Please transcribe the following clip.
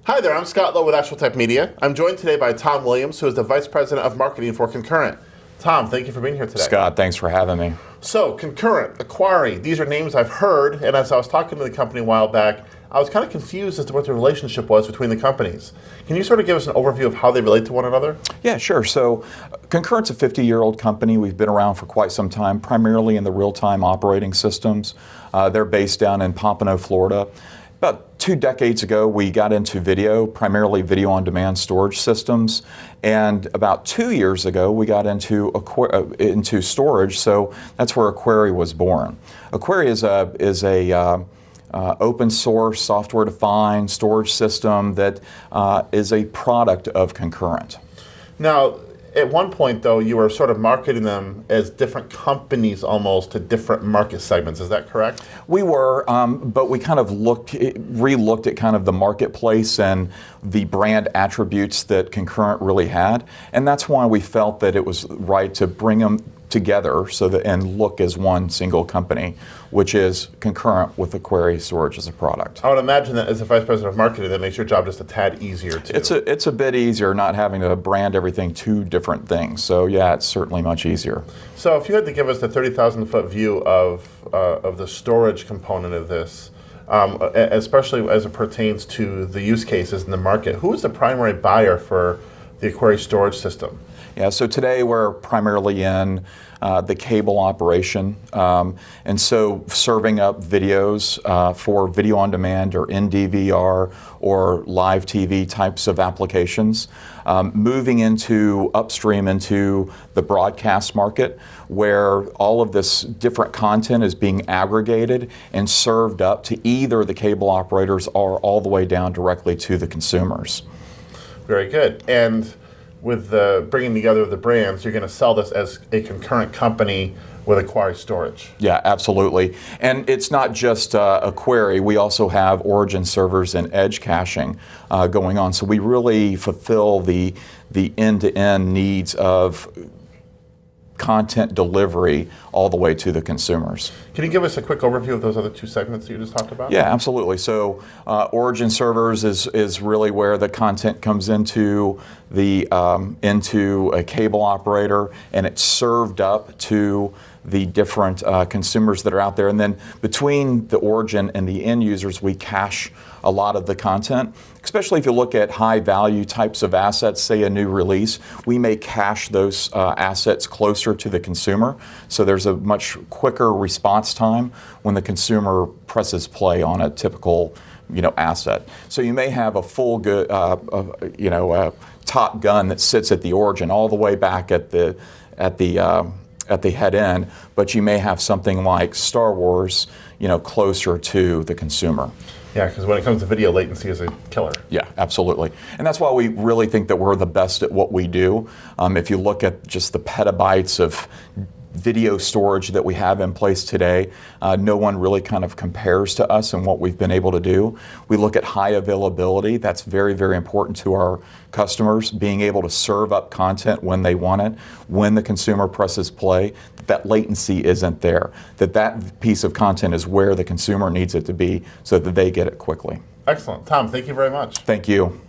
Hi there, I'm Scott Lowe with ActualTech Media. I'm joined today by Tom Williams, who is the Vice President of Marketing for Concurrent. Tom, thank you for being here today. Scott, thanks for having me. So, Concurrent, Acquari, these are names I've heard, and as I was talking to the company a while back, I was kind of confused as to what the relationship was between the companies. Can you sort of give us an overview of how they relate to one another? Yeah, sure. So, Concurrent's a 50-year-old company. We've been around for quite some time, primarily in the real-time operating systems. They're based down in Pompano, Florida. About 2 decades ago, we got into video, primarily video-on-demand storage systems, and about 2 years ago, we got into storage. So that's where Acquari was born. Acquari is a open source, software-defined storage system that is a product of Concurrent. Now, at one point, though, you were sort of marketing them as different companies almost to different market segments. Is that correct? We were, but we kind of re-looked at kind of the marketplace and the brand attributes that Concurrent really had, and that's why we felt that it was right to bring them together so that and look as one single company, which is Concurrent with Acquari storage as a product. I would imagine that as a Vice President of Marketing, that makes your job just a tad easier too. It's a bit easier not having to brand everything two different things. So yeah, it's certainly much easier. So if you had to give us the 30,000-foot view of the storage component of this, especially as it pertains to the use cases in the market, who is the primary buyer for the Acquari storage system? Yeah, so today we're primarily in the cable operation, and so serving up videos for video on demand or NDVR or live TV types of applications. Moving into upstream into the broadcast market, where all of this different content is being aggregated and served up to either the cable operators or all the way down directly to the consumers. Very good. And with the bringing together of the brands, you're going to sell this as a Concurrent company with Acquari storage. Yeah, absolutely. And it's not just Acquari. We also have origin servers and edge caching going on. So we really fulfill the end-to-end needs of content delivery all the way to the consumers. Can you give us a quick overview of those other two segments that you just talked about? Yeah, absolutely. So origin servers is really where the content comes into into a cable operator, and it's served up to the different consumers that are out there. And then between the origin and the end users, we cache a lot of the content. Especially if you look at high value types of assets, say a new release, we may cache those assets closer to the consumer. So there's a much quicker response time when the consumer presses play on a typical asset. So you may have a full good, Top Gun that sits at the origin all the way back at the head end, but you may have something like Star Wars, closer to the consumer. Yeah, because when it comes to video, latency is a killer. Yeah, absolutely. And that's why we really think that we're the best at what we do. If you look at just the petabytes of video storage that we have in place today, no one really kind of compares to us and what we've been able to do. We look at high availability. That's very, very important to our customers, being able to serve up content when they want it, when the consumer presses play, that latency isn't there, that piece of content is where the consumer needs it to be so that they get it quickly. Excellent. Tom, thank you very much. Thank you.